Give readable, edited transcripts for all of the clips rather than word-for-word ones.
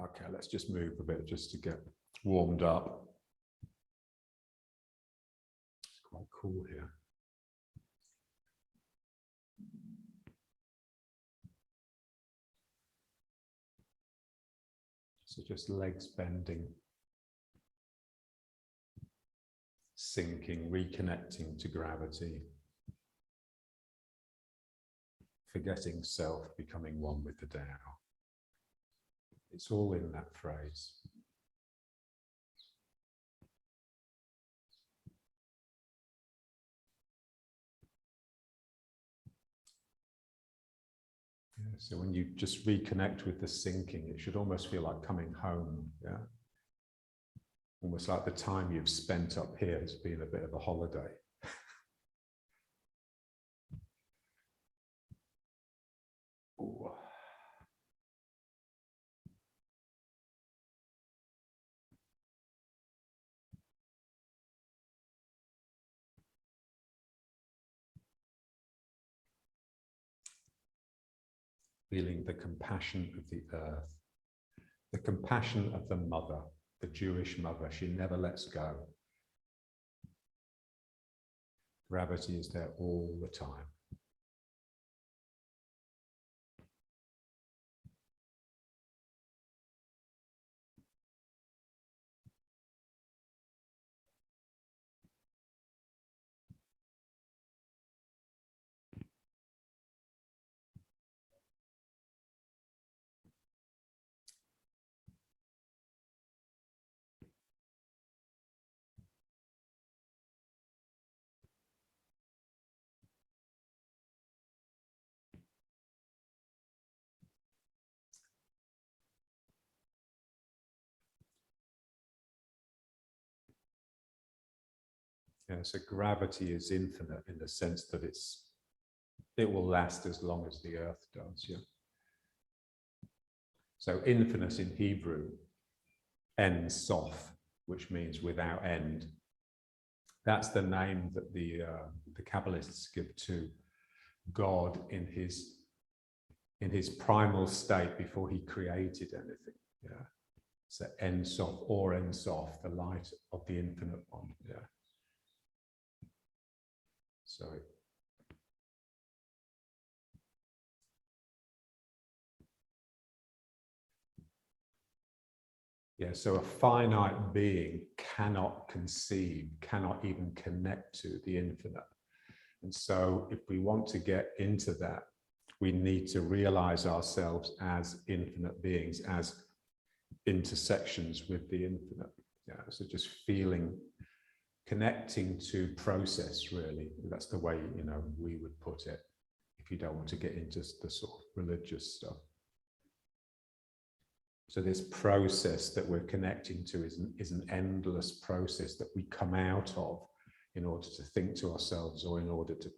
Okay, let's just move a bit just to get warmed up. It's quite cool here. So just legs bending, sinking, reconnecting to gravity, forgetting self, becoming one with the Tao. It's all in that phrase. Yeah, so when you just reconnect with the sinking, it should almost feel like coming home. Yeah, almost like the time you've spent up here has been a bit of a holiday. Ooh. Feeling the compassion of the earth, the compassion of the mother, the Jewish mother. She never lets go. Gravity is there all the time. Yeah, so gravity is infinite in the sense that it will last as long as the earth does. Yeah. So infinite in Hebrew, en sof, which means without end. That's the name that the Kabbalists give to God in his primal state before he created anything. Yeah. So en sof or en sof, the light of the infinite one. Yeah. So yeah, so a finite being cannot conceive, cannot even connect to the infinite. And so if we want to get into that, we need to realize ourselves as infinite beings, as intersections with the infinite. Yeah, so just feeling, connecting to process, really. That's the way, you know, we would put it, if you don't want to get into the sort of religious stuff. So this process that we're connecting to is an endless process that we come out of in order to think to ourselves or in order to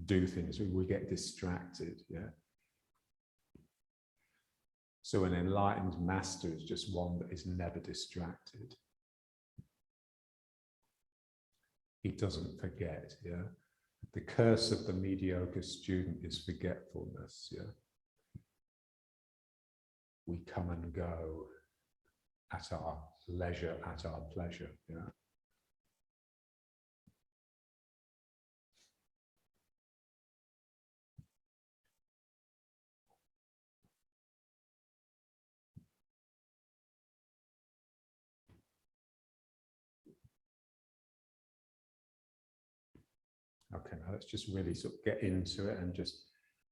do things. We get distracted, yeah. So an enlightened master is just one that is never distracted. He doesn't forget, yeah. The curse of the mediocre student is forgetfulness, yeah. We come and go at our leisure, at our pleasure, yeah. Okay, now let's just really sort of get into it and just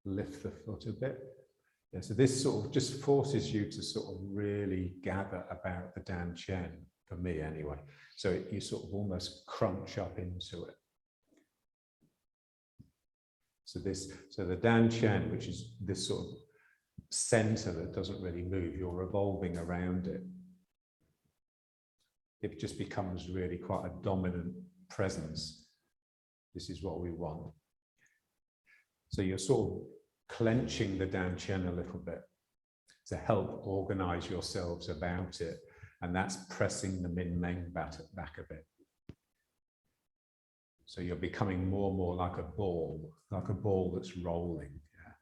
lift the foot a bit. Yeah, so this sort of just forces you to sort of really gather about the Dan Chen, for me anyway. So you sort of almost crunch up into it. So the Dan Chen, which is this sort of center that doesn't really move, you're revolving around it. It just becomes really quite a dominant presence. This is what we want. So you're sort of clenching the Dan Chen a little bit to help organize yourselves about it. And that's pressing the Min Meng back a bit. So you're becoming more and more like a ball that's rolling. Yeah.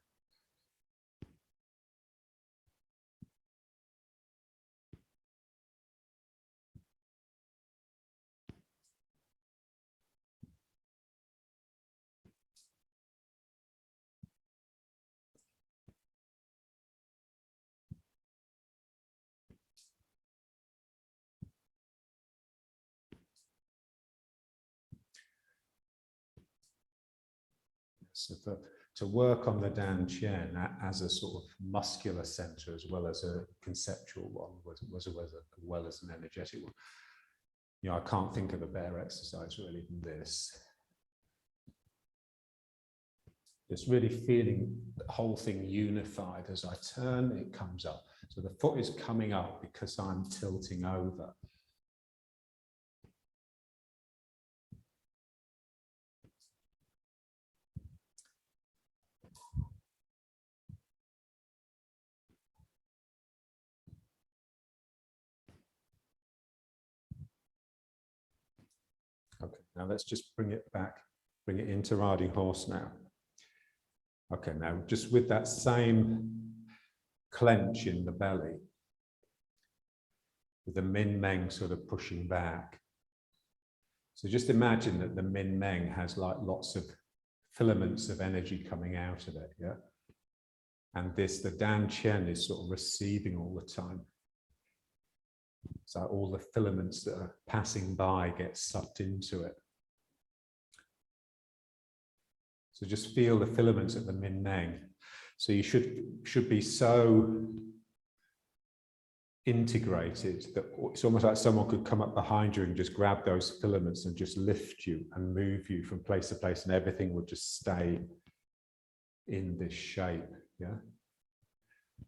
So to work on the Dan Chen as a sort of muscular center as well as a conceptual one, as well as an energetic one. You know, I can't think of a better exercise really than this. Just really feeling the whole thing unified. As I turn, it comes up. So the foot is coming up because I'm tilting over. Okay, now let's just bring it back, bring it into riding horse now. Okay, now just with that same clench in the belly, with the Min Meng sort of pushing back. So just imagine that the Min Meng has like lots of filaments of energy coming out of it, yeah? And the Dan Chen is sort of receiving all the time. So all the filaments that are passing by get sucked into it. So just feel the filaments at the Min Meng. So you should be so integrated that it's almost like someone could come up behind you and just grab those filaments and just lift you and move you from place to place, and everything would just stay in this shape, yeah?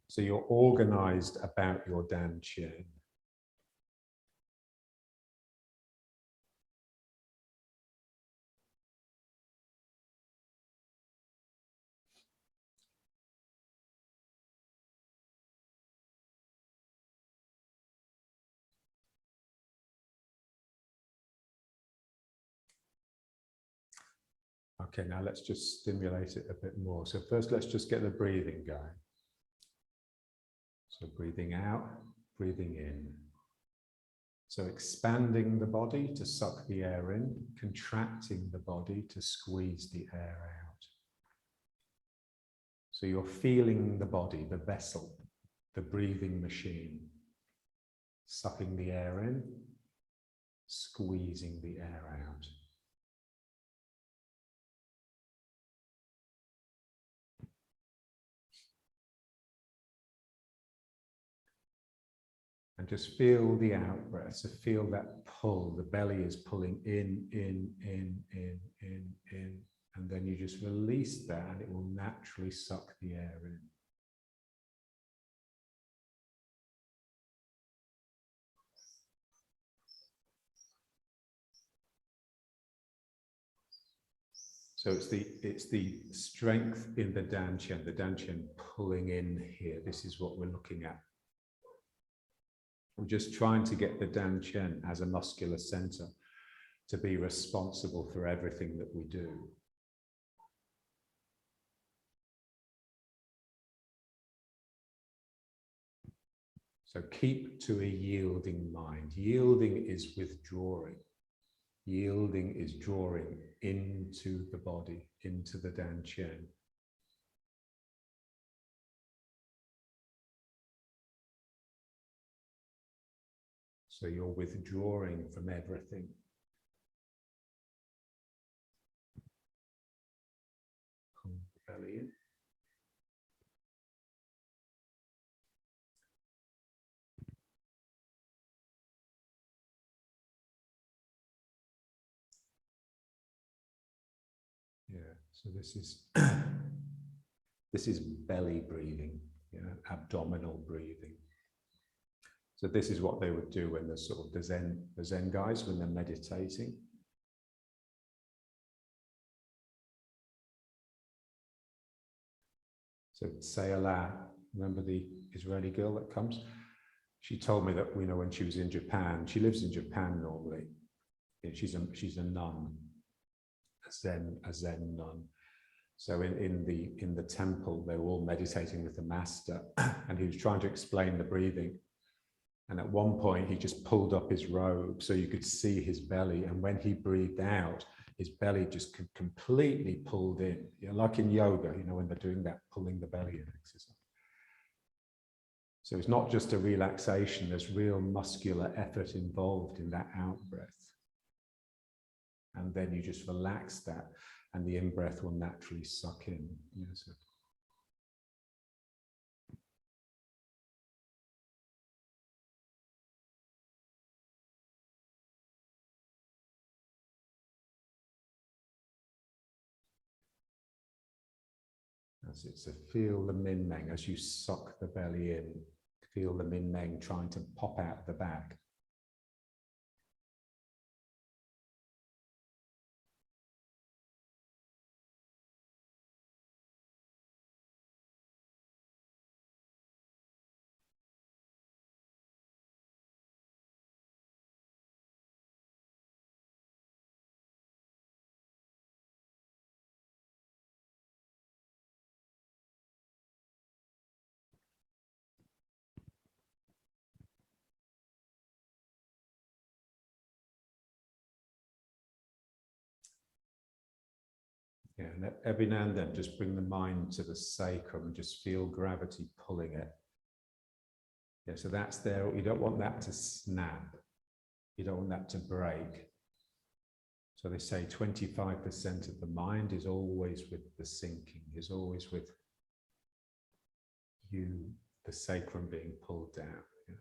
So you're organized about your Dan Chen. Okay, now let's just stimulate it a bit more. So first, let's just get the breathing going. So breathing out, breathing in. So expanding the body to suck the air in, contracting the body to squeeze the air out. So you're feeling the body, the vessel, the breathing machine, sucking the air in, squeezing the air out. And just feel the out breath. So feel that pull. The belly is pulling in. And then you just release that and it will naturally suck the air in. So it's the strength in the Dan Chen pulling in here. This is what we're looking at. We're just trying to get the Dan Chen as a muscular center to be responsible for everything that we do. So keep to a yielding mind. Yielding is withdrawing. Yielding is drawing into the body, into the Dan Chen. So you're withdrawing from everything. Pull the belly in. Yeah, so this is belly breathing, yeah, abdominal breathing. So this is what they would do when they're sort of the Zen guys, when they're meditating. So Sayala, remember the Israeli girl that comes? She told me that, you know, when she was in Japan, she lives in Japan normally. She's a nun, a Zen nun. So in the temple, they were all meditating with the master, and he was trying to explain the breathing. And at one point, he just pulled up his robe so you could see his belly. And when he breathed out, his belly just completely pulled in. You know, like in yoga, you know, when they're doing that, pulling the belly in exercise. So it's not just a relaxation, there's real muscular effort involved in that out breath. And then you just relax that. and the in-breath will naturally suck in. Yes. That's it. So feel the min meng as you suck the belly in. Feel the min meng trying to pop out the back. Yeah, and every now and then just bring the mind to the sacrum and just feel gravity pulling it. Yeah, so that's there. You don't want that to snap. You don't want that to break. So they say 25% of the mind is always with the sinking, is always with you, the sacrum being pulled down. Yeah.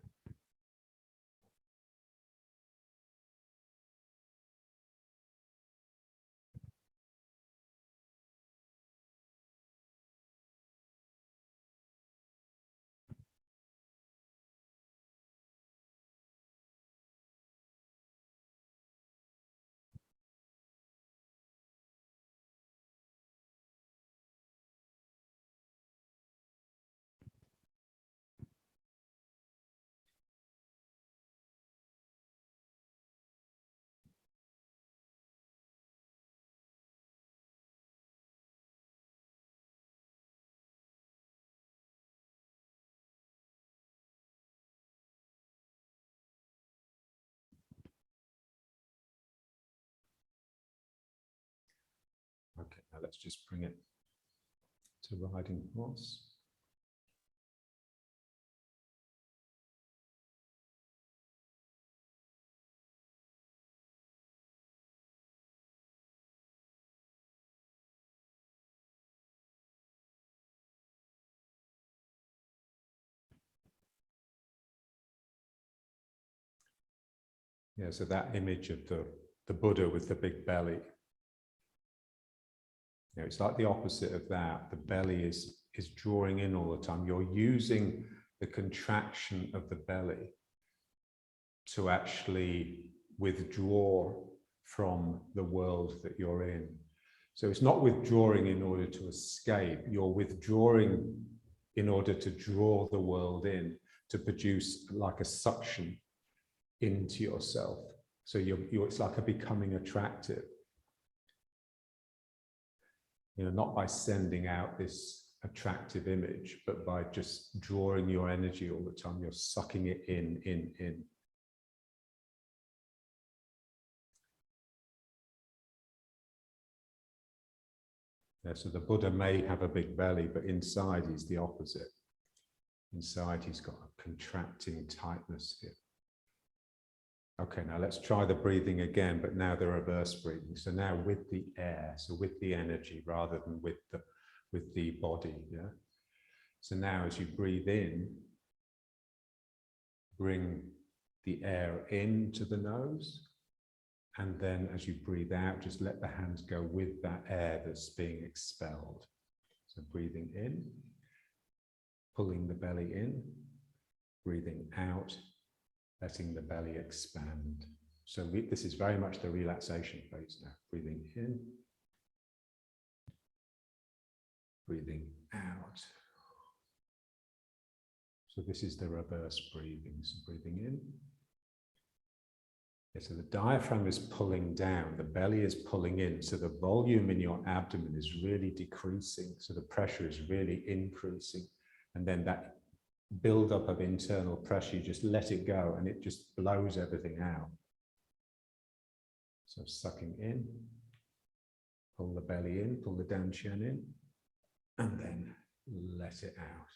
Okay, now let's just bring it to riding horse. Yeah, so that image of the Buddha with the big belly. You know, it's like the opposite of that. The belly is drawing in all the time. You're using the contraction of the belly to actually withdraw from the world that you're in. So it's not withdrawing in order to escape. You're withdrawing in order to draw the world in, to produce like a suction into yourself. So it's like a becoming attractive. You know, not by sending out this attractive image, but by just drawing your energy all the time. You're sucking it in. Yeah, so the Buddha may have a big belly, but inside he's the opposite. Inside he's got a contracting tightness here. Okay, now let's try the breathing again, but now the reverse breathing. So now with the air, so with the energy rather than with the body. Yeah. So now as you breathe in, bring the air into the nose. And then as you breathe out, just let the hands go with that air that's being expelled. So breathing in, pulling the belly in, breathing out, letting the belly expand. So this is very much the relaxation phase now. Breathing in, breathing out. So this is the reverse breathing. So breathing in. Yeah, so the diaphragm is pulling down, the belly is pulling in. So the volume in your abdomen is really decreasing. So the pressure is really increasing. And then that buildup of internal pressure, you just let it go and it just blows everything out. So sucking in, pull the belly in, pull the dantian in, and then let it out.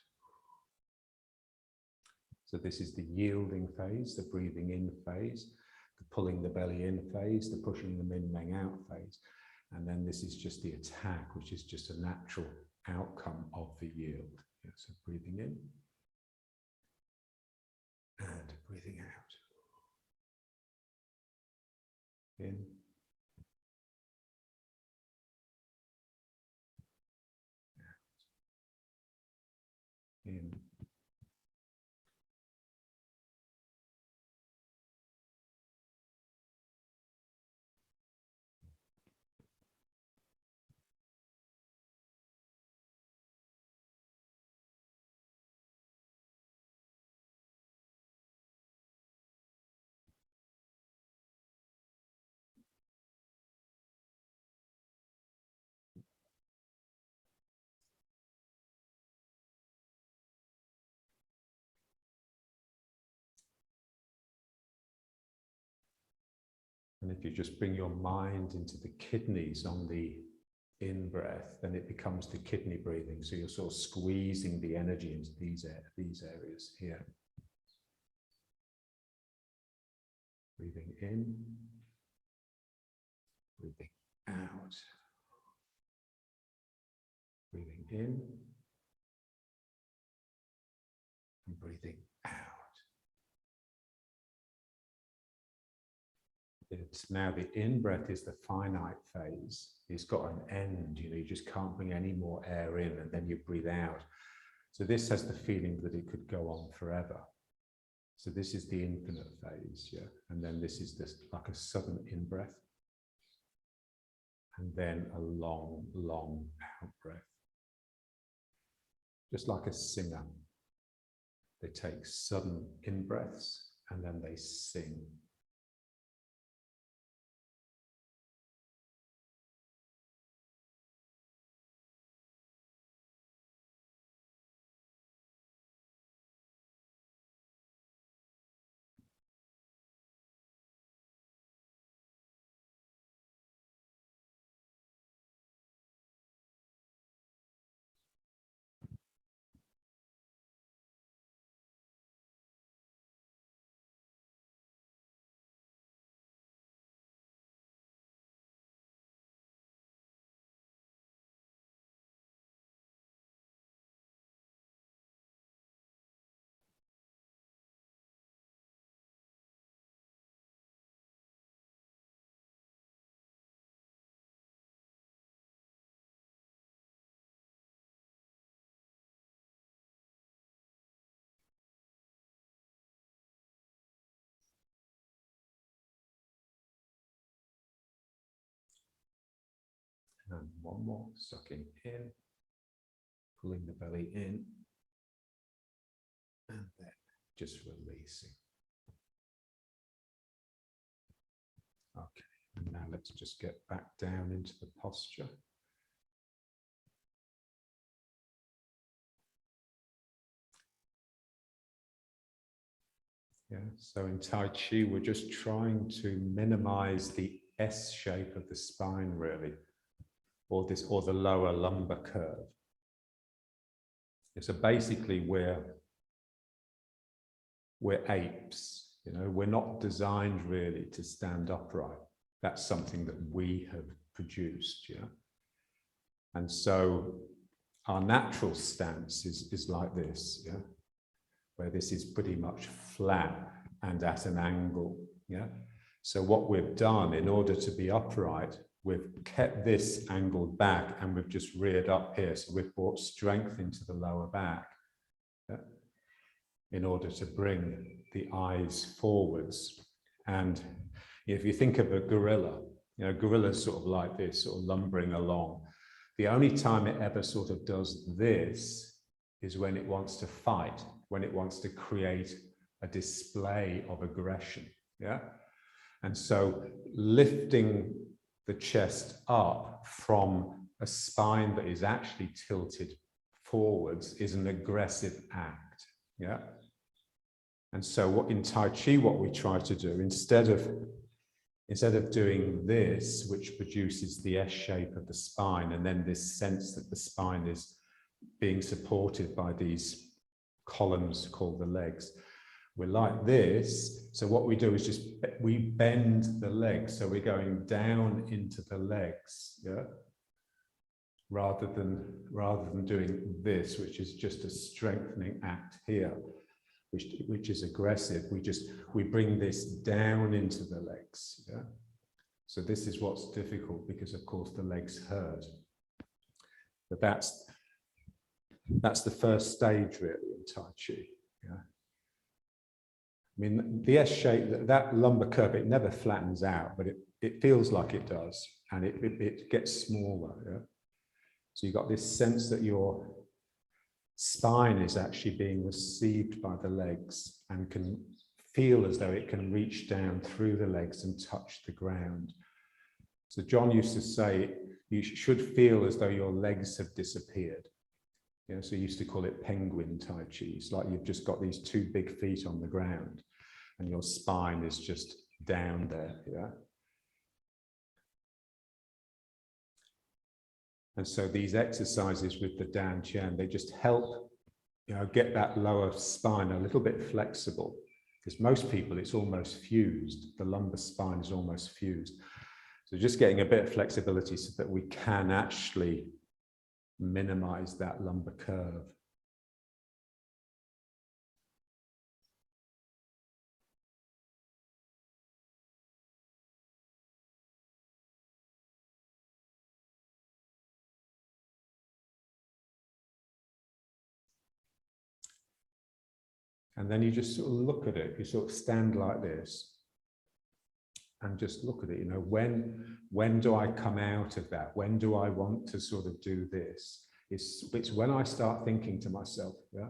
So this is the yielding phase, the breathing in phase, the pulling the belly in phase, the pushing the min meng out phase. And then this is just the attack, which is just a natural outcome of the yield. Yeah, so breathing in and breathing out. In. Out. In. And if you just bring your mind into the kidneys on the in-breath, then it becomes the kidney breathing. So you're sort of squeezing the energy into these areas here. Breathing in, breathing out, breathing in, and breathing out. It's now the in-breath is the finite phase. It's got an end, you know, you just can't bring any more air in and then you breathe out. So this has the feeling that it could go on forever. So this is the infinite phase, yeah. And then this is like a sudden in-breath. And then a long, long out-breath. Just like a singer. They take sudden in-breaths and then they sing. And one more, sucking in, pulling the belly in, and then just releasing. Okay, and now let's just get back down into the posture. Yeah, so in Tai Chi, we're just trying to minimize the S shape of the spine, really, or the lower lumbar curve. So basically, we're apes. You know, we're not designed really to stand upright. That's something that we have produced, yeah. And so our natural stance is like this, yeah, where this is pretty much flat and at an angle, yeah. So what we've done in order to be upright, we've kept this angled back and we've just reared up here. So we've brought strength into the lower back, yeah, in order to bring the eyes forwards. And if you think of a gorilla, you know, gorilla's sort of like this, sort of lumbering along. The only time it ever sort of does this is when it wants to fight, when it wants to create a display of aggression, yeah? And so lifting the chest up from a spine that is actually tilted forwards is an aggressive act, yeah? And so what in Tai Chi, what we try to do, instead of doing this, which produces the S shape of the spine, and then this sense that the spine is being supported by these columns called the legs, We're like this. So what we do is just, we bend the legs. So we're going down into the legs, yeah? Rather than doing this, which is just a strengthening act here, which is aggressive. We bring this down into the legs, yeah? So this is what's difficult, because of course the legs hurt. But that's the first stage really in Tai Chi, yeah? I mean, the S shape, that lumbar curve, it never flattens out, but it feels like it does, and it gets smaller, yeah? So you've got this sense that your spine is actually being received by the legs and can feel as though it can reach down through the legs and touch the ground. So John used to say, you should feel as though your legs have disappeared. You know, so he used to call it penguin Tai Chi. It's like you've just got these two big feet on the ground and your spine is just down there, yeah? And so these exercises with the Dan Qian, they just help, you know, get that lower spine a little bit flexible. Because most people, it's almost fused. The lumbar spine is almost fused. So just getting a bit of flexibility so that we can actually minimize that lumbar curve. And then you just sort of look at it. You sort of stand like this and just look at it. You know, when do I come out of that? When do I want to sort of do this? It's when I start thinking to myself, yeah?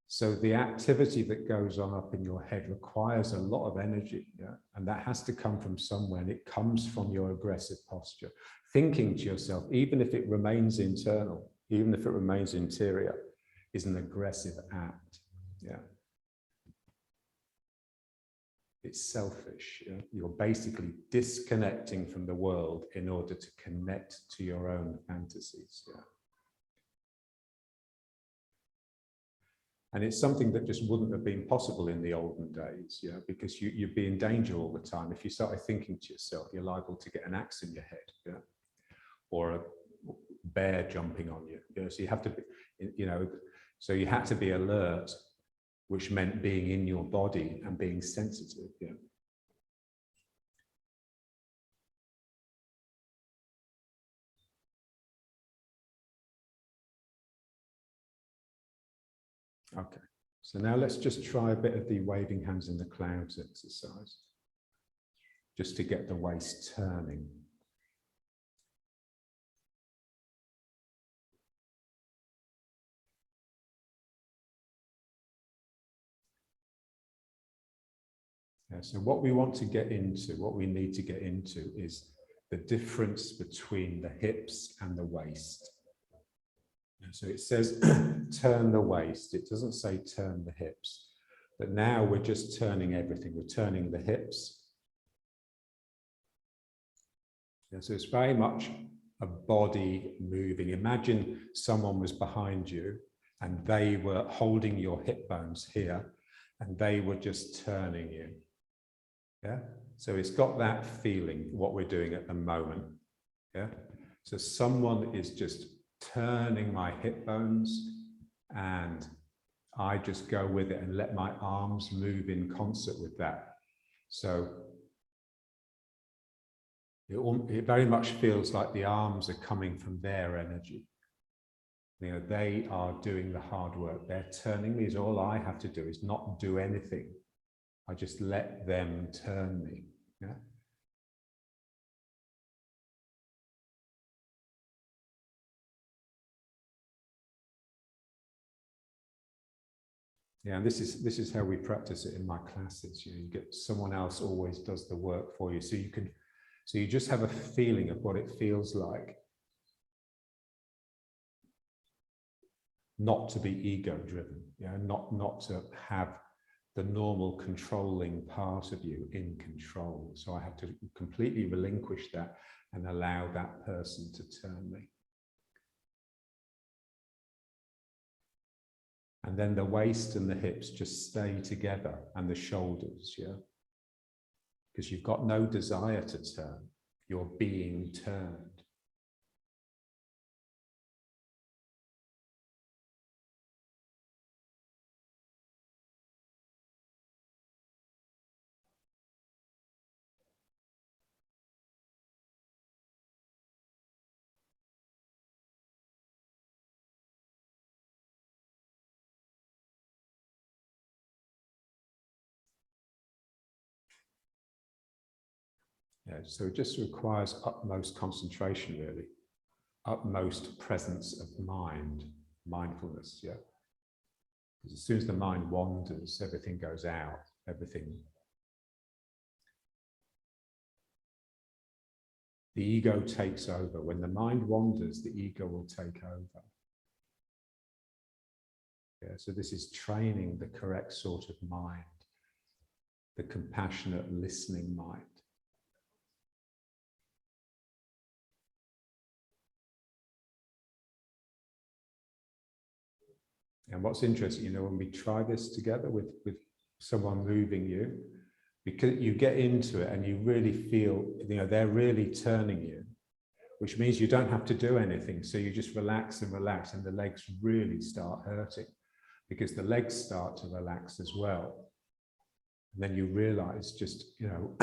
So the activity that goes on up in your head requires a lot of energy, yeah? And that has to come from somewhere, and it comes from your aggressive posture. Thinking to yourself, even if it remains internal, even if it remains interior, is an aggressive act, yeah? It's selfish. Yeah? You're basically disconnecting from the world in order to connect to your own fantasies, yeah? And it's something that just wouldn't have been possible in the olden days, yeah, because you'd be in danger all the time. If you started thinking to yourself, you're liable to get an axe in your head, yeah, or a bear jumping on you. You know, so you have to be, you know, so you had to be alert, which meant being in your body and being sensitive, yeah. Okay. So now let's just try a bit of the waving hands in the clouds exercise, just to get the waist turning. Yeah, so what we want to get into, what we need to get into is the difference between the hips and the waist. So it says turn the waist, it doesn't say turn the hips. But now we're just turning everything. We're turning the hips. Yeah, so it's very much a body moving. Imagine someone was behind you and they were holding your hip bones here and they were just turning you. Yeah, so it's got that feeling, what we're doing at the moment. Yeah, so someone is just turning my hip bones and I just go with it and let my arms move in concert with that. So it very much feels like the arms are coming from their energy. You know, they are doing the hard work. They're turning me. All I have to do is not do anything. I just let them turn me. Yeah. Yeah, and this is how we practice it in my classes. You get someone else always does the work for you, so you just have a feeling of what it feels like not to be ego-driven. Yeah, not to have the normal controlling part of you in control. So I have to completely relinquish that and allow that person to turn me. And then the waist and the hips just stay together, and the shoulders, yeah? Because you've got no desire to turn, you're being turned. Yeah, so it just requires utmost concentration, really, utmost presence of mind, mindfulness, yeah? Because as soon as the mind wanders, everything goes out, everything. The ego takes over. When the mind wanders, the ego will take over. Yeah, so this is training the correct sort of mind, the compassionate, listening mind. And what's interesting, you know, when we try this together with someone moving you, because you get into it and you really feel, you know, they're really turning you, which means you don't have to do anything. So you just relax and relax, and the legs really start hurting because the legs start to relax as well. And then you realize just, you know,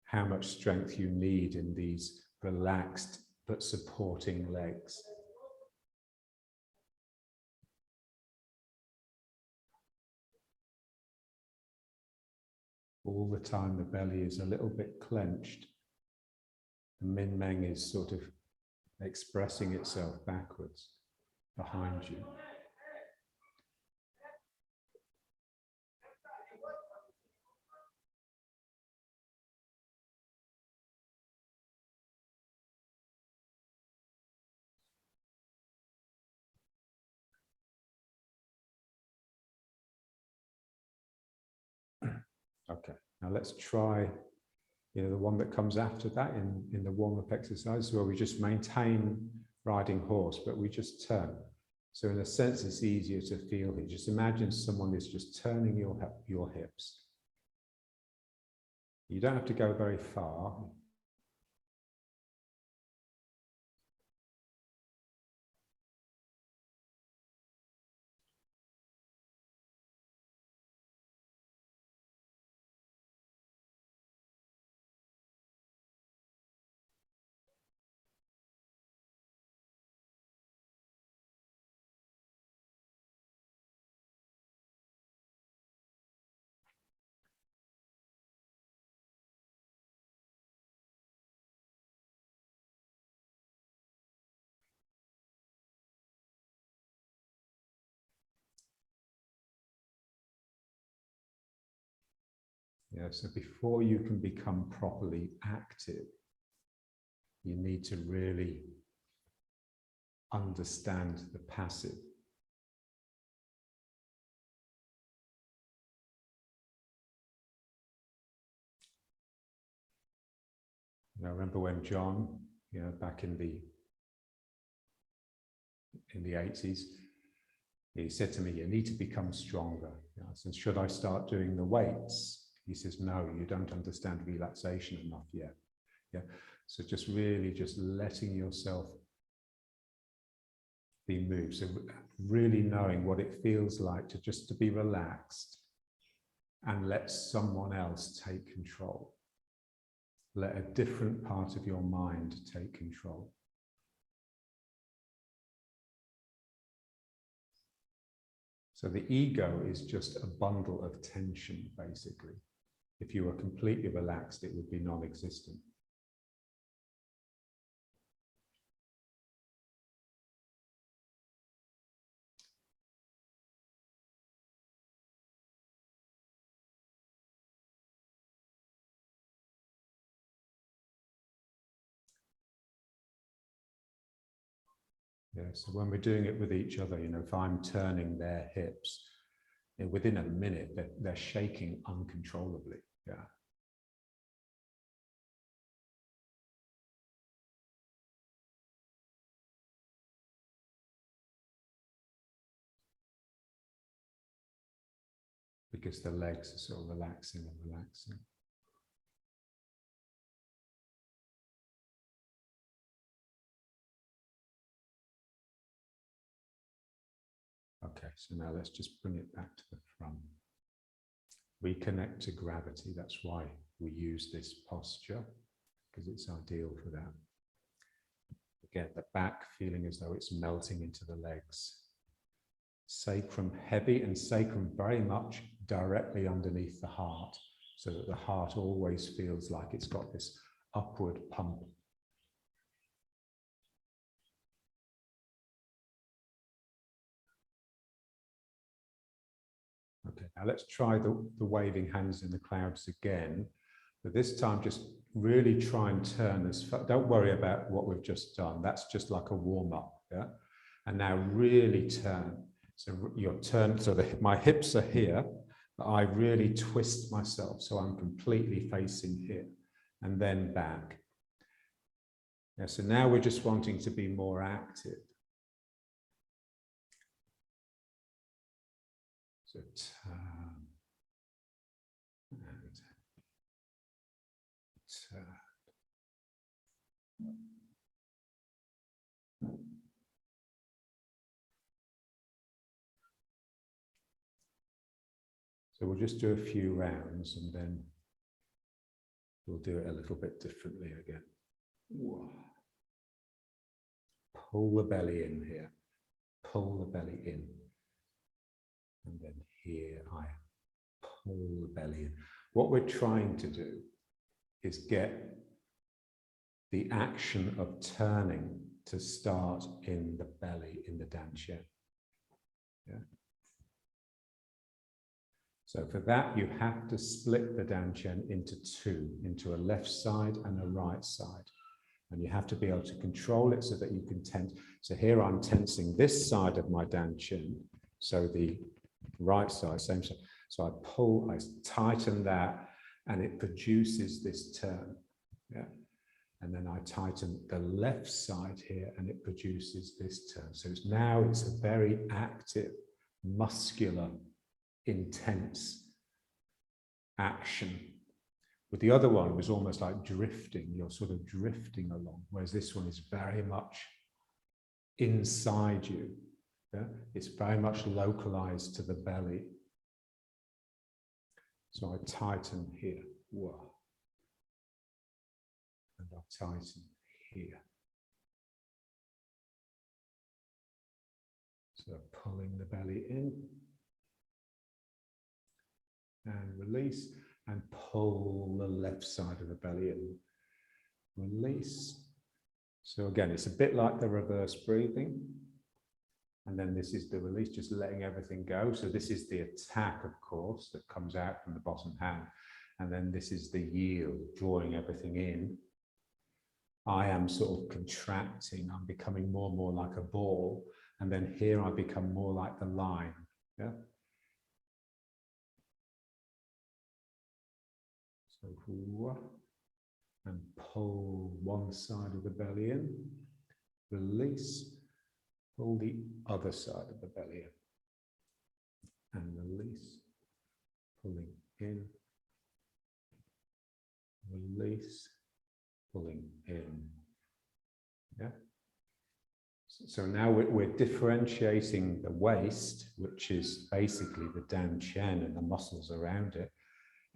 how much strength you need in these relaxed but supporting legs. All the time the belly is a little bit clenched. The Min Meng is sort of expressing itself backwards behind you. Okay, now let's try, you know, the one that comes after that in the warm-up exercise, where we just maintain riding horse, but we just turn. So in a sense, it's easier to feel here. Just imagine someone is just turning your hips. You don't have to go very far. Yeah, so before you can become properly active, you need to really understand the passive. You know, I remember when John, you know, back in the 80s, he said to me, you need to become stronger. I said, should I start doing the weights? He says, no, you don't understand relaxation enough yet. Yeah. So just really just letting yourself be moved. So really knowing what it feels like to just to be relaxed and let someone else take control. Let a different part of your mind take control. So the ego is just a bundle of tension, basically. If you were completely relaxed, it would be non-existent. Yeah, so when we're doing it with each other, you know, if I'm turning their hips, you know, within a minute, they're shaking uncontrollably. Yeah. because the legs are sort of relaxing and relaxing. Okay, so now let's just bring it back to the front. Reconnect to gravity. That's why we use this posture, because it's ideal for that. Again, the back feeling as though it's melting into the legs. Sacrum heavy and sacrum very much directly underneath the heart, so that the heart always feels like it's got this upward pump. Okay, now let's try the waving hands in the clouds again, but this time just really try and turn as far. Don't worry about what we've just done. That's just like a warm-up, yeah? And now really turn. So your turn, so my hips are here, but I really twist myself so I'm completely facing here and then back. Yeah, so now we're just wanting to be more active. So turn and turn. So we'll just do a few rounds and then we'll do it a little bit differently again. Pull the belly in here. Pull the belly in. And then here I pull the belly in. What we're trying to do is get the action of turning to start in the belly, in the dantian. Yeah. So for that, you have to split the dantian into two, into a left side and a right side. And you have to be able to control it so that you can tense. So here I'm tensing this side of my dantian, so the right side, same side. So I pull, I tighten that, and it produces this turn. Yeah. And then I tighten the left side here, and it produces this turn. So now it's a very active, muscular, intense action. With the other one, it was almost like drifting. You're sort of drifting along, whereas this one is very much inside you. Yeah? It's very much localized to the belly. So I tighten here. Whoa. And I tighten here. So pulling the belly in. And release. And pull the left side of the belly in. Release. So again, it's a bit like the reverse breathing. And then this is the release, just letting everything go. So this is the attack, of course, that comes out from the bottom hand. And then this is the yield, drawing everything in. I am sort of contracting. I'm becoming more and more like a ball. And then here I become more like the line. Yeah. So, and pull one side of the belly in, release, pull the other side of the belly in, and release, pulling in, release, pulling in. Yeah. So now we're differentiating the waist, which is basically the dantian and the muscles around it,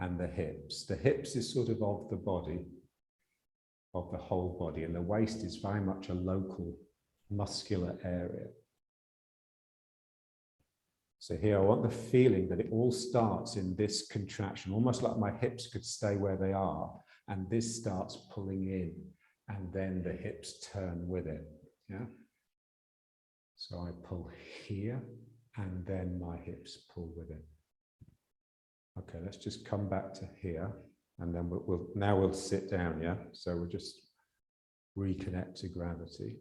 and the hips. The hips is sort of the body, of the whole body, and the waist is very much a local muscular area. So here I want the feeling that it all starts in this contraction, almost like my hips could stay where they are, and this starts pulling in, and then the hips turn with it. Yeah. So I pull here, and then my hips pull with it. Okay, let's just come back to here, and then we'll sit down, yeah? So we'll just reconnect to gravity.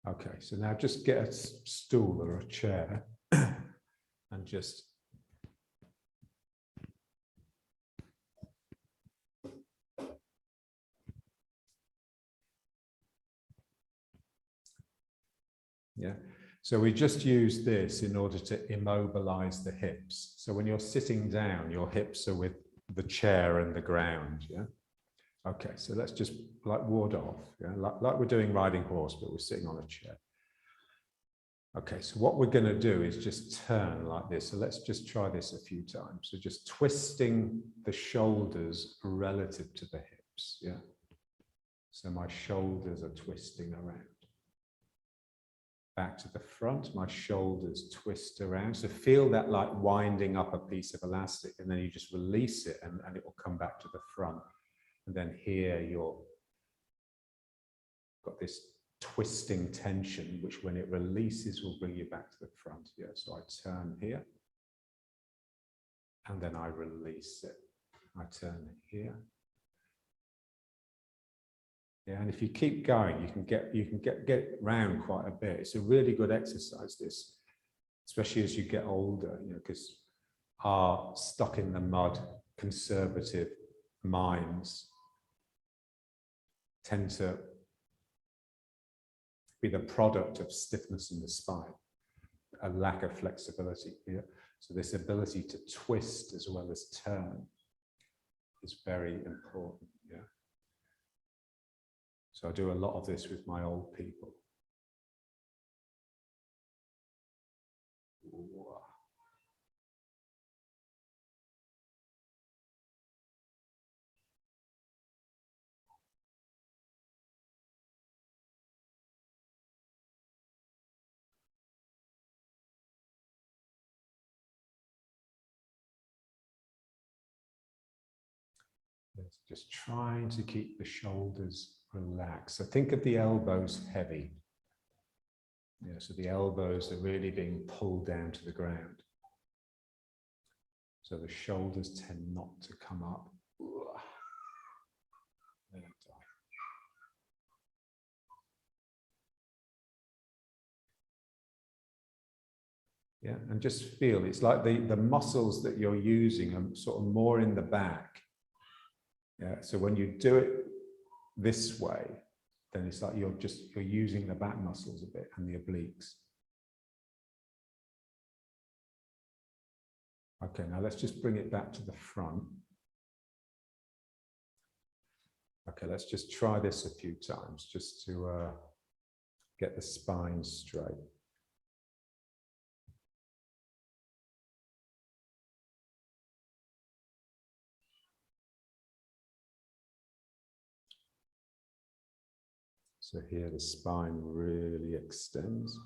Okay, so now just get a stool or a chair and just Yeah. So we just use this in order to immobilize the hips. So when you're sitting down, your hips are with the chair and the ground. Yeah. Okay, so let's just like ward off. Yeah, like we're doing riding horse, but we're sitting on a chair. Okay, so what we're going to do is just turn like this. So let's just try this a few times. So just twisting the shoulders relative to the hips. Yeah. So my shoulders are twisting around. Back to the front, my shoulders twist around. So feel that like winding up a piece of elastic, and then you just release it and it will come back to the front. And then here you're got this twisting tension, which when it releases will bring you back to the front. Yeah, so I turn here and then I release it. I turn here. Yeah, and if you keep going, you can get round quite a bit. It's a really good exercise, this, especially as you get older, you know, because our stuck in the mud, conservative minds tend to be the product of stiffness in the spine, a lack of flexibility. Yeah? So this ability to twist as well as turn is very important. Yeah. So I do a lot of this with my old people. Just trying to keep the shoulders relaxed. So think of the elbows heavy. Yeah, so the elbows are really being pulled down to the ground. So the shoulders tend not to come up. Yeah, and just feel it's like the muscles that you're using are sort of more in the back. Yeah, so when you do it this way, then it's like you're using the back muscles a bit and the obliques. Okay, now let's just bring it back to the front. Okay, let's just try this a few times just to get the spine straight. So here the spine really extends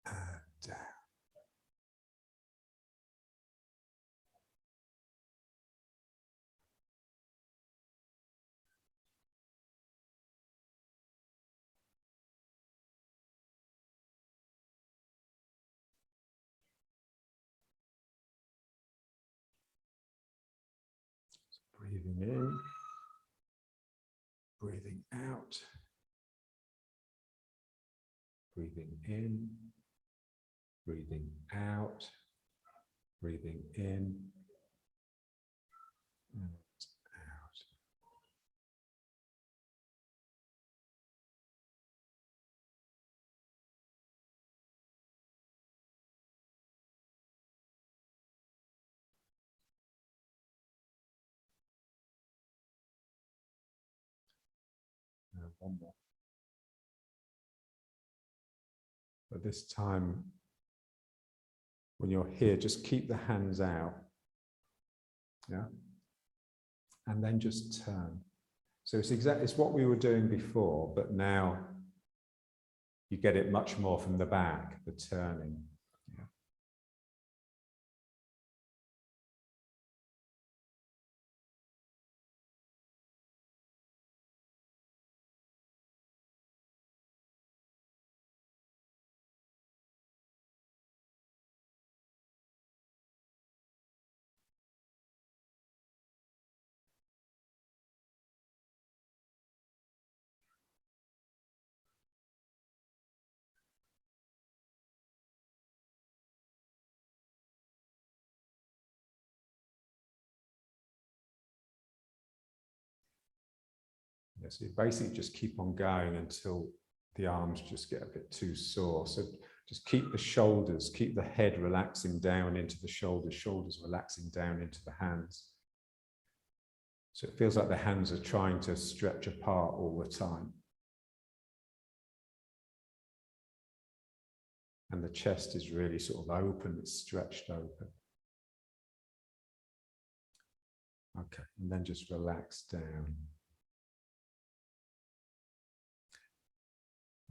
and down. Breathing in, breathing out, breathing in, breathing out, breathing in and out. Now one more. But this time, when you're here, just keep the hands out. Yeah. And then just turn. So it's what we were doing before, but now you get it much more from the back, the turning. Yeah. So you basically just keep on going until the arms just get a bit too sore. So just keep the shoulders, keep the head relaxing down into the shoulders, shoulders relaxing down into the hands. So it feels like the hands are trying to stretch apart all the time. And the chest is really sort of open, it's stretched open. Okay, and then just relax down.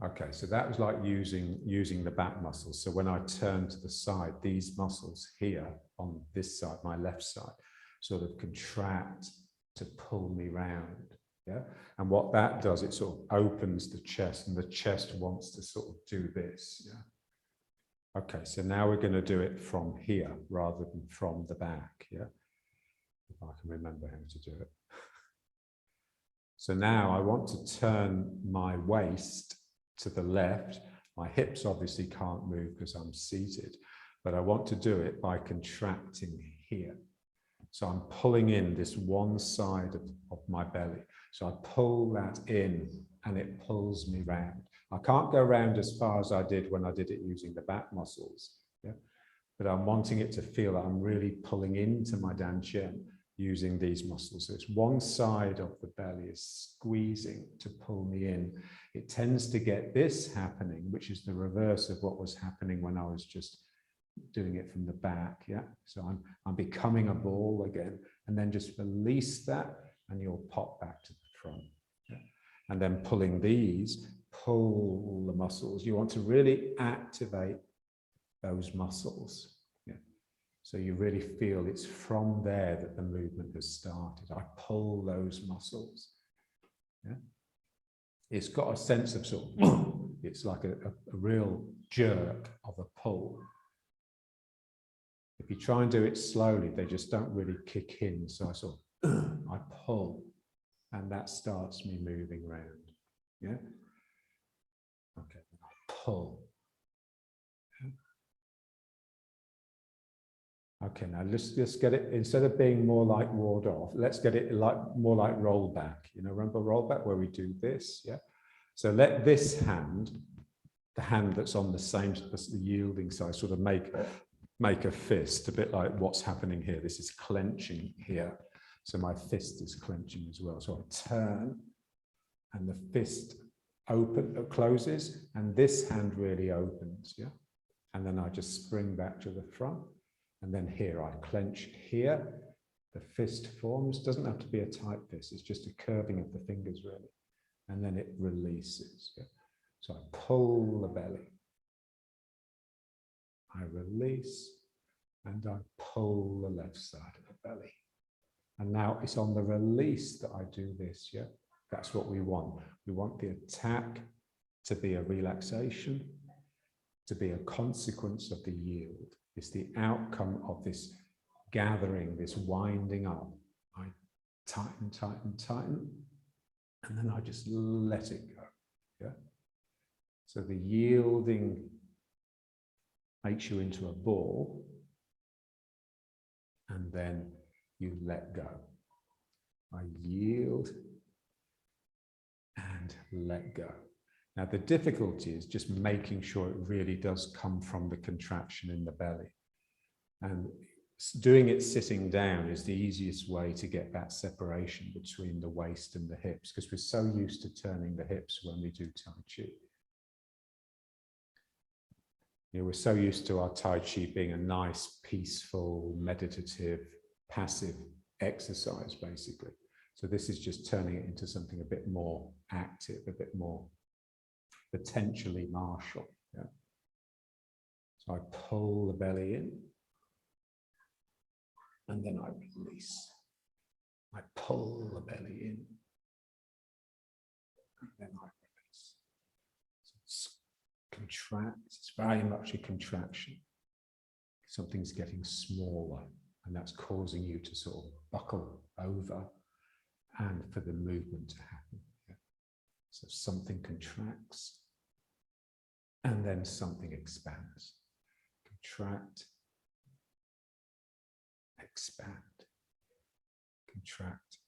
Okay, so that was like using the back muscles. So when I turn to the side, these muscles here on this side, my left side, sort of contract to pull me round. Yeah, and what that does, it sort of opens the chest, and the chest wants to sort of do this. Yeah. Okay, so now we're going to do it from here rather than from the back. Yeah, if I can remember how to do it. So now I want to turn my waist to the left. My hips obviously can't move because I'm seated, but I want to do it by contracting here. So I'm pulling in this one side of my belly. So I pull that in and it pulls me round. I can't go round as far as I did when I did it using the back muscles. Yeah? But I'm wanting it to feel that I'm really pulling into my dantian using these muscles. So it's one side of the belly is squeezing to pull me in. It tends to get this happening, which is the reverse of what was happening when I was just doing it from the back. Yeah, so I'm becoming a ball again, and then just release that and you'll pop back to the front. Yeah? And then pulling these, pull the muscles. You want to really activate those muscles. So you really feel it's from there that the movement has started. I pull those muscles. Yeah? It's got a sense of sort of, it's like a real jerk of a pull. If you try and do it slowly, they just don't really kick in. So I sort of, I pull, and that starts me moving around. Yeah? Okay, I pull. Okay, now let's get it, instead of being more like ward off, let's get it like more like roll back. You know, remember roll back where we do this? Yeah. So let this hand, the hand that's on the same as the yielding side, sort of make a fist, a bit like what's happening here. This is clenching here. So my fist is clenching as well. So I turn and the fist closes, and this hand really opens. Yeah. And then I just spring back to the front. And then here, I clench here, the fist forms, doesn't have to be a tight fist, it's just a curving of the fingers really. And then it releases. Yeah? So I pull the belly, I release, and I pull the left side of the belly. And now it's on the release that I do this, yeah? That's what we want. We want the attack to be a relaxation, to be a consequence of the yield. It's the outcome of this gathering, this winding up. I tighten, tighten, tighten, and then I just let it go. Yeah. So the yielding makes you into a ball, and then you let go. I yield and let go. Now, the difficulty is just making sure it really does come from the contraction in the belly. And doing it sitting down is the easiest way to get that separation between the waist and the hips, because we're so used to turning the hips when we do Tai Chi. You know, we're so used to our Tai Chi being a nice, peaceful, meditative, passive exercise, basically. So this is just turning it into something a bit more active, a bit more potentially martial. Yeah. So I pull the belly in, and then I release. I pull the belly in, and then I release. So it's contract, it's very much a contraction. Something's getting smaller, and that's causing you to sort of buckle over and for the movement to happen. Yeah. So something contracts, and then something expands. Contract, expand, contract,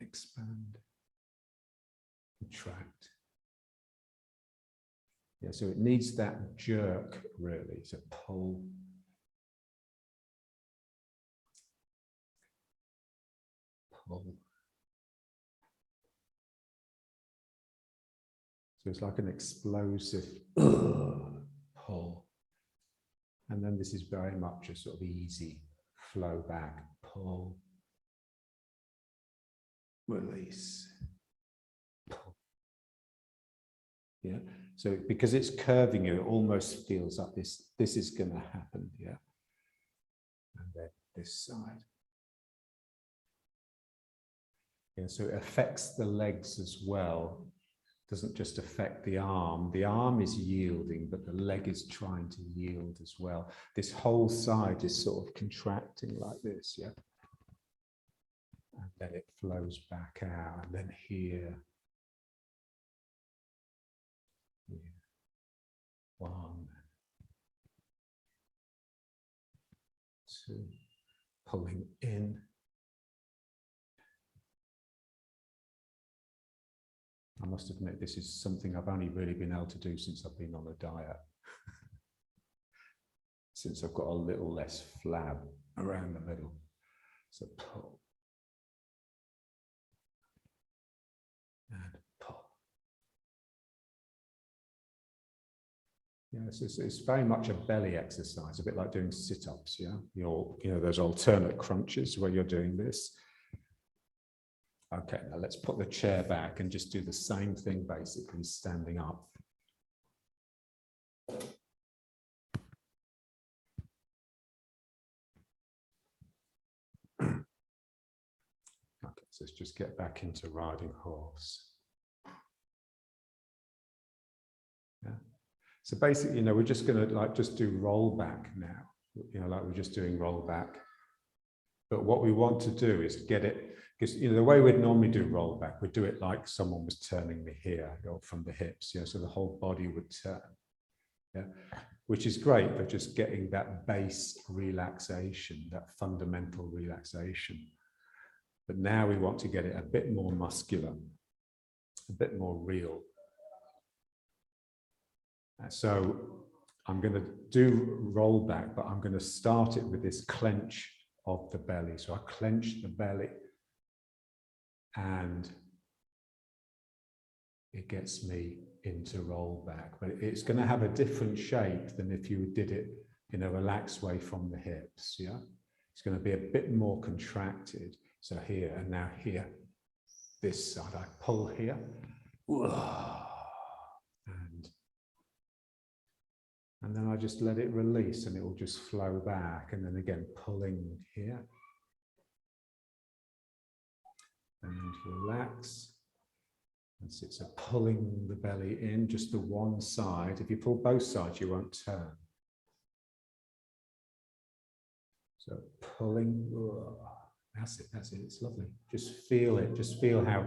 expand, contract. Yeah, so it needs that jerk really, so pull. Pull. So it's like an explosive pull. And then this is very much a sort of easy flow back, pull, release, pull. Yeah, so because it's curving you, it almost feels like this is going to happen, yeah. And then this side. Yeah, so it affects the legs as well. It doesn't just affect the arm. The arm is yielding, but the leg is trying to yield as well. This whole side is sort of contracting like this, yeah. And then it flows back out, and then here. Here. 1, 2, pulling in. I must admit, this is something I've only really been able to do since I've been on a diet. Since I've got a little less flab around the middle. So pull. And pull. Yeah, it's very much a belly exercise, a bit like doing sit-ups, yeah? Those alternate crunches where you're doing this. Okay, now let's put the chair back and just do the same thing, basically standing up. Okay, so let's just get back into riding horse. Yeah. So basically, we're just going to just do roll back now, like we're just doing roll back. But what we want to do is get it, because the way we'd normally do roll back, we'd do it like someone was turning me here, from the hips, so the whole body would turn, yeah, which is great for just getting that base relaxation, that fundamental relaxation. But now we want to get it a bit more muscular, a bit more real. So I'm going to do roll back, but I'm going to start it with this clench of the belly. So I clench the belly and it gets me into roll back, but it's going to have a different shape than if you did it in a relaxed way from the hips. Yeah, it's going to be a bit more contracted. So here and now here, this side, I pull here, and then I just let it release and it will just flow back. And then again, pulling here. And then relax. And so it's a pulling the belly in, just the one side. If you pull both sides, you won't turn. So pulling, that's it, it's lovely. Just feel it, just feel how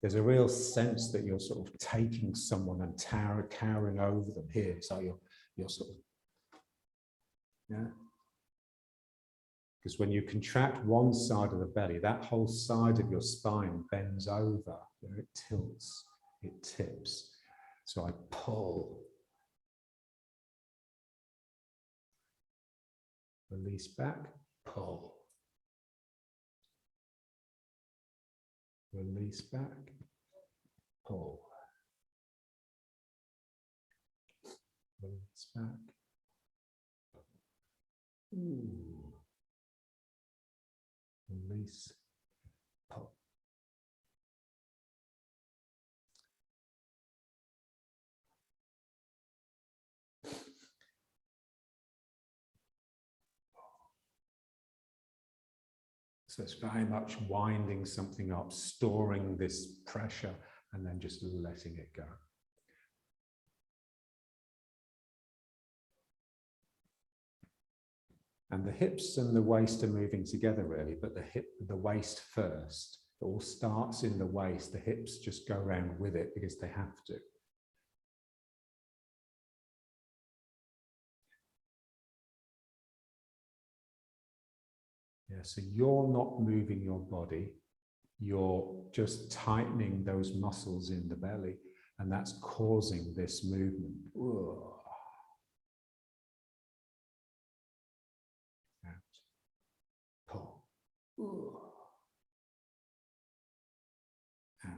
there's a real sense that you're sort of taking someone and towering over them here. So you're sort of, yeah. Because when you contract one side of the belly, that whole side of your spine bends over, it tilts, it tips. So I pull, release back, pull, release back, pull, release back. Ooh. Release, pull. So it's very much winding something up, storing this pressure, and then just letting it go. And the hips and the waist are moving together really, but the waist first. It all starts in the waist. The hips just go around with it because they have to. Yeah, so you're not moving your body. you're just tightening those muscles in the belly, and that's causing this movement. Out. Pull. Out.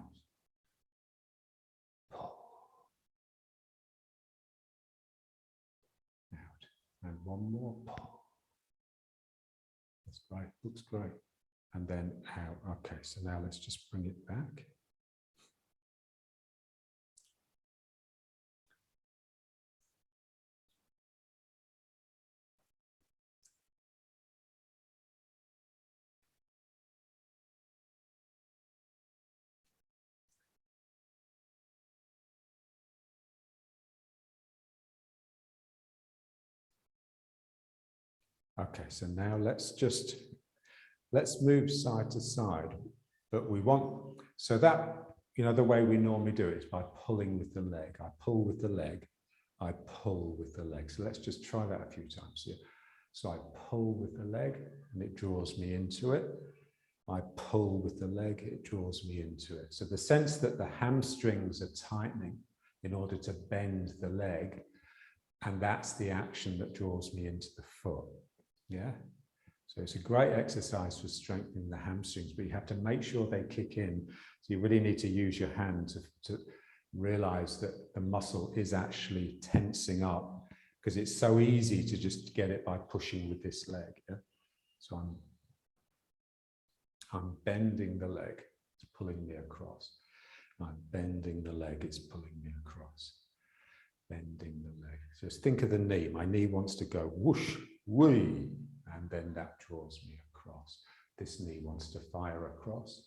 Pull. Out. And one more pull. That's great. Looks great. And then out. Okay, so now let's just bring it back. Okay, so now let's move side to side, but we want, so that, you know, the way we normally do it is by pulling with the leg. I pull with the leg, I pull with the leg. So let's just try that a few times here. So I pull with the leg and it draws me into it. I pull with the leg, it draws me into it. So the sense that the hamstrings are tightening in order to bend the leg, and that's the action that draws me into the foot. Yeah, so it's a great exercise for strengthening the hamstrings, but you have to make sure they kick in. So you really need to use your hand to realize that the muscle is actually tensing up, because it's so easy to just get it by pushing with this leg. Yeah? So I'm bending the leg, it's pulling me across. I'm bending the leg, it's pulling me across. Bending the leg. Just think of the knee. My knee wants to go whoosh, whee, and then that draws me across. This knee wants to fire across.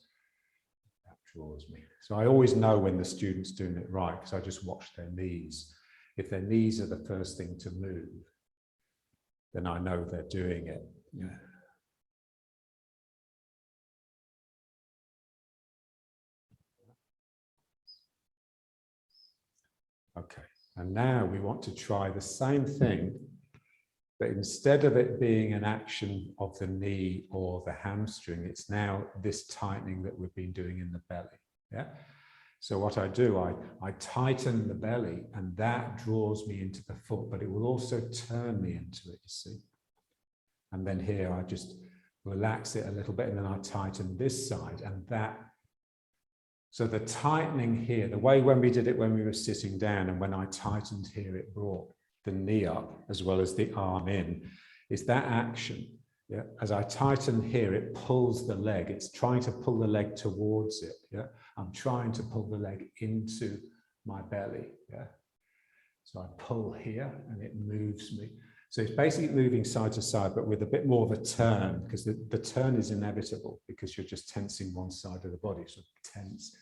That draws me. So I always know when the student's doing it right, because I just watch their knees. If their knees are the first thing to move, then I know they're doing it. Yeah. Okay, and now we want to try the same thing, but instead of it being an action of the knee or the hamstring, it's now this tightening that we've been doing in the belly. Yeah. So what I do, I tighten the belly, and that draws me into the foot, but it will also turn me into it, you see. And then here I just relax it a little bit, and then I tighten this side, and that. So the tightening here, the way when we did it when we were sitting down, and when I tightened here, it brought the knee up as well as the arm in, is that action. Yeah? As I tighten here, it pulls the leg. It's trying to pull the leg towards it. Yeah? I'm trying to pull the leg into my belly. Yeah? So I pull here and it moves me. So it's basically moving side to side, but with a bit more of a turn, because the turn is inevitable because you're just tensing one side of the body, so tense.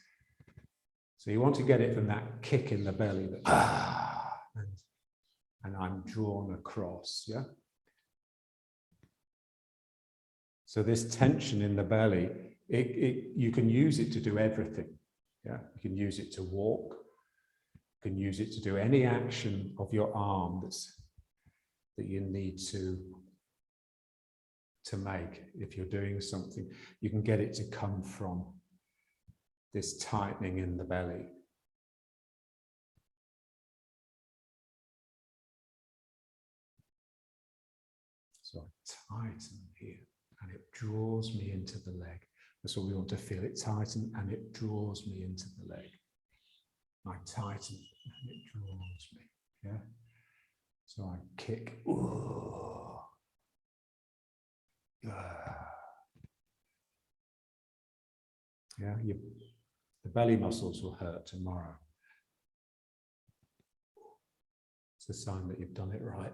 So you want to get it from that kick in the belly, that, and I'm drawn across, yeah? So this tension in the belly, you can use it to do everything, yeah? You can use it to walk, you can use it to do any action of your arm that you need to make. If you're doing something, you can get it to come from this tightening in the belly. So I tighten here and it draws me into the leg. That's what we want to feel, it tighten and it draws me into the leg. I tighten and it draws me, yeah? So I kick. Yeah, the belly muscles will hurt tomorrow. It's a sign that you've done it right.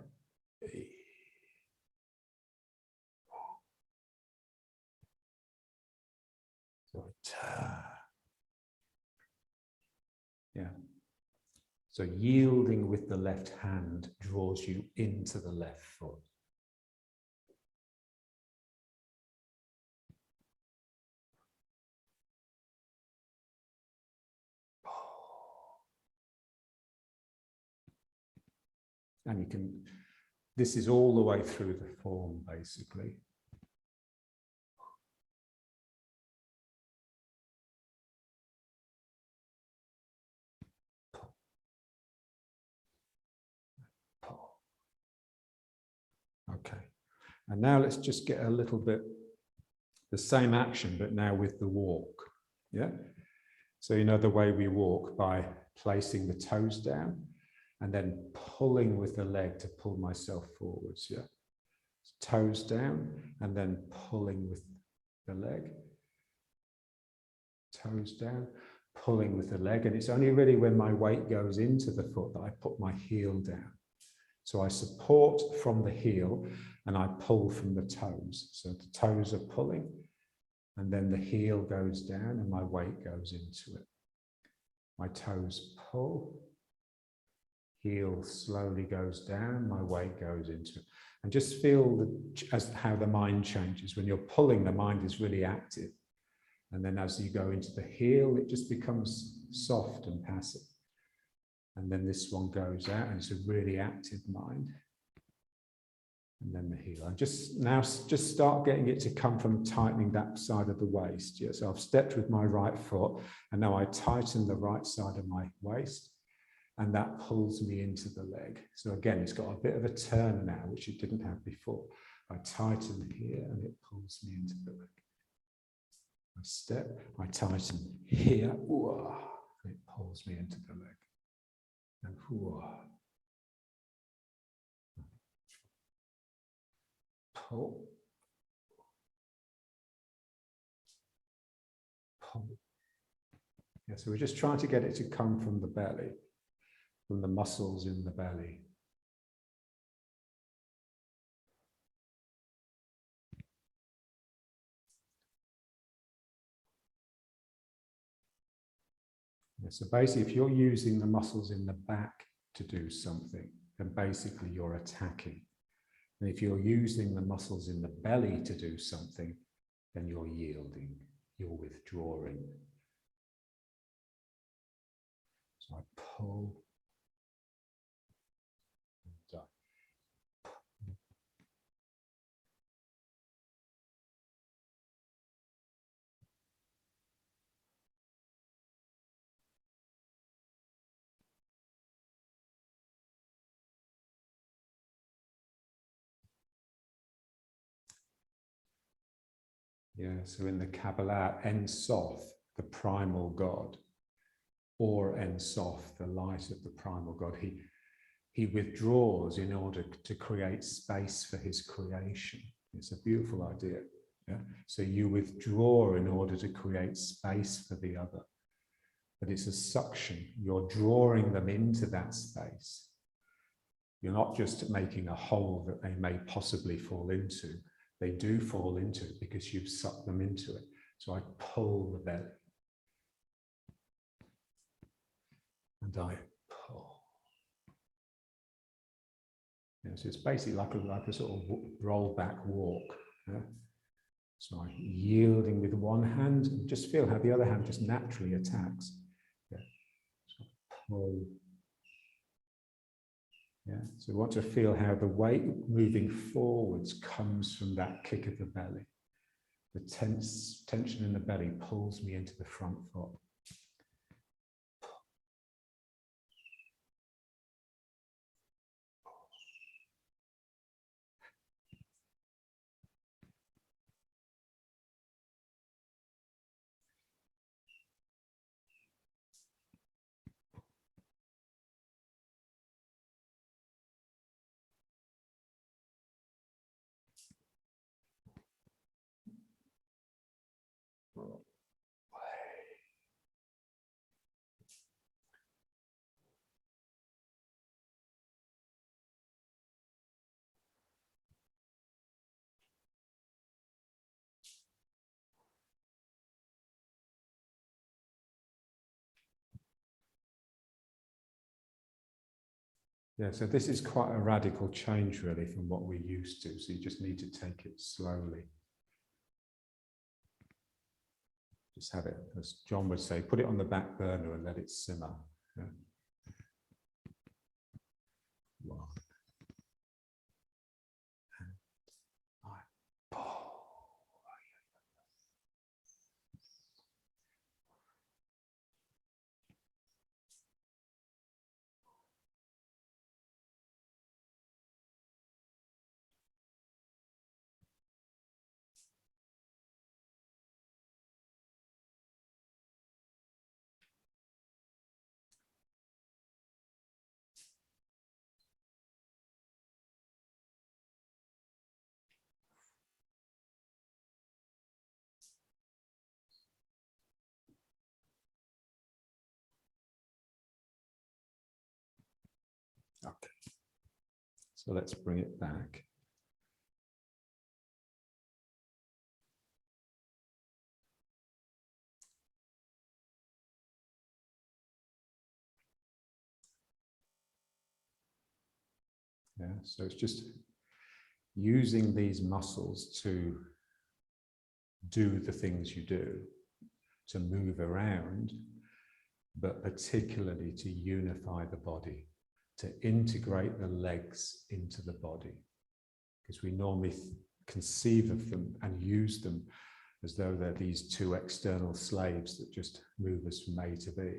So yeah. So yielding with the left hand draws you into the left foot. And you can, this is all the way through the form, basically. And now let's just get a little bit the same action, but now with the walk. Yeah. So you know the way we walk, by placing the toes down and then pulling with the leg to pull myself forwards. Yeah. Toes down and then pulling with the leg. Toes down, pulling with the leg. And it's only really when my weight goes into the foot that I put my heel down. So I support from the heel and I pull from the toes. So the toes are pulling and then the heel goes down and my weight goes into it. My toes pull, heel slowly goes down, my weight goes into it. And just feel how the mind changes. When you're pulling, the mind is really active. And then as you go into the heel, it just becomes soft and passive. And then this one goes out and it's a really active mind. And then the heel. And just start getting it to come from tightening that side of the waist. Yeah, so I've stepped with my right foot and now I tighten the right side of my waist and that pulls me into the leg. So again, it's got a bit of a turn now, which it didn't have before. I tighten here and it pulls me into the leg. I step, I tighten here, and it pulls me into the leg. And pull. Pull. Yeah, so we're just trying to get it to come from the belly, from the muscles in the belly. Yeah, so basically, if you're using the muscles in the back to do something, then basically you're attacking. And if you're using the muscles in the belly to do something, then you're yielding, you're withdrawing. So I pull. And yeah, so in the Kabbalah, En Sof, the primal God, or En Sof, the light of the primal God, he withdraws in order to create space for his creation. It's a beautiful idea. Yeah? So you withdraw in order to create space for the other. But it's a suction. You're drawing them into that space. You're not just making a hole that they may possibly fall into. They do fall into it because you've sucked them into it. So I pull the belly. And I pull. Yeah, so it's basically like a sort of roll back walk. Yeah? So I'm yielding with one hand and just feel how the other hand just naturally attacks. Yeah. So pull. Yeah. So we want to feel how the weight moving forwards comes from that kick of the belly. The tension in the belly pulls me into the front foot. Yeah, so this is quite a radical change really from what we're used to. So you just need to take it slowly. Just have it, as John would say, put it on the back burner and let it simmer. Yeah. Wow. Okay. So let's bring it back. Yeah, so it's just using these muscles to do the things you do, to move around, but particularly to unify the body, to integrate the legs into the body. Because we normally conceive of them and use them as though they're these two external slaves that just move us from A to B.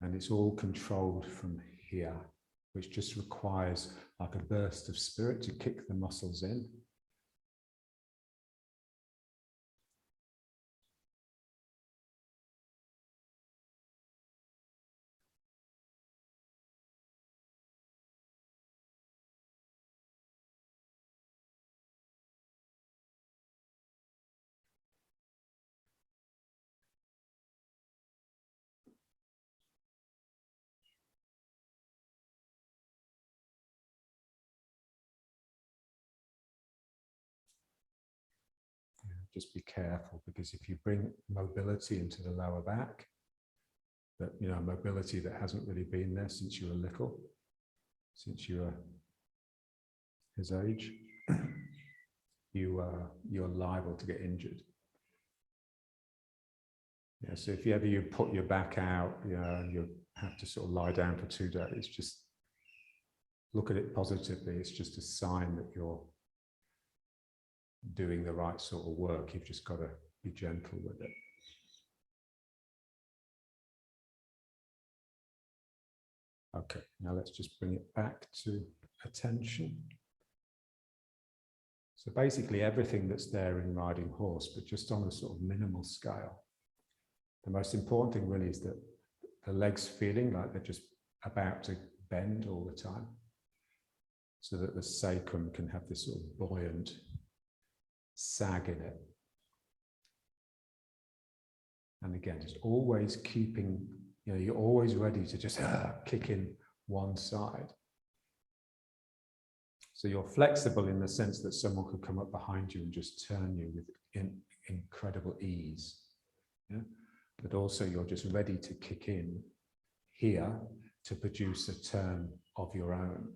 And it's all controlled from here, which just requires like a burst of spirit to kick the muscles in. Just be careful, because if you bring mobility into the lower back, that, you know, mobility that hasn't really been there since you were little, since you were his age, you're liable to get injured. Yeah, so if you put your back out, you know, you have to sort of lie down for 2 days, just look at it positively. It's just a sign that you're doing the right sort of work. You've just got to be gentle with it. Okay, now let's just bring it back to attention. So basically everything that's there in riding horse, but just on a sort of minimal scale. The most important thing really is that the legs feeling like they're just about to bend all the time, so that the sacrum can have this sort of buoyant sag in it. And again, just always keeping, you know, you're always ready to just kick in one side. So you're flexible in the sense that someone could come up behind you and just turn you with incredible ease. Yeah? But also you're just ready to kick in here to produce a turn of your own.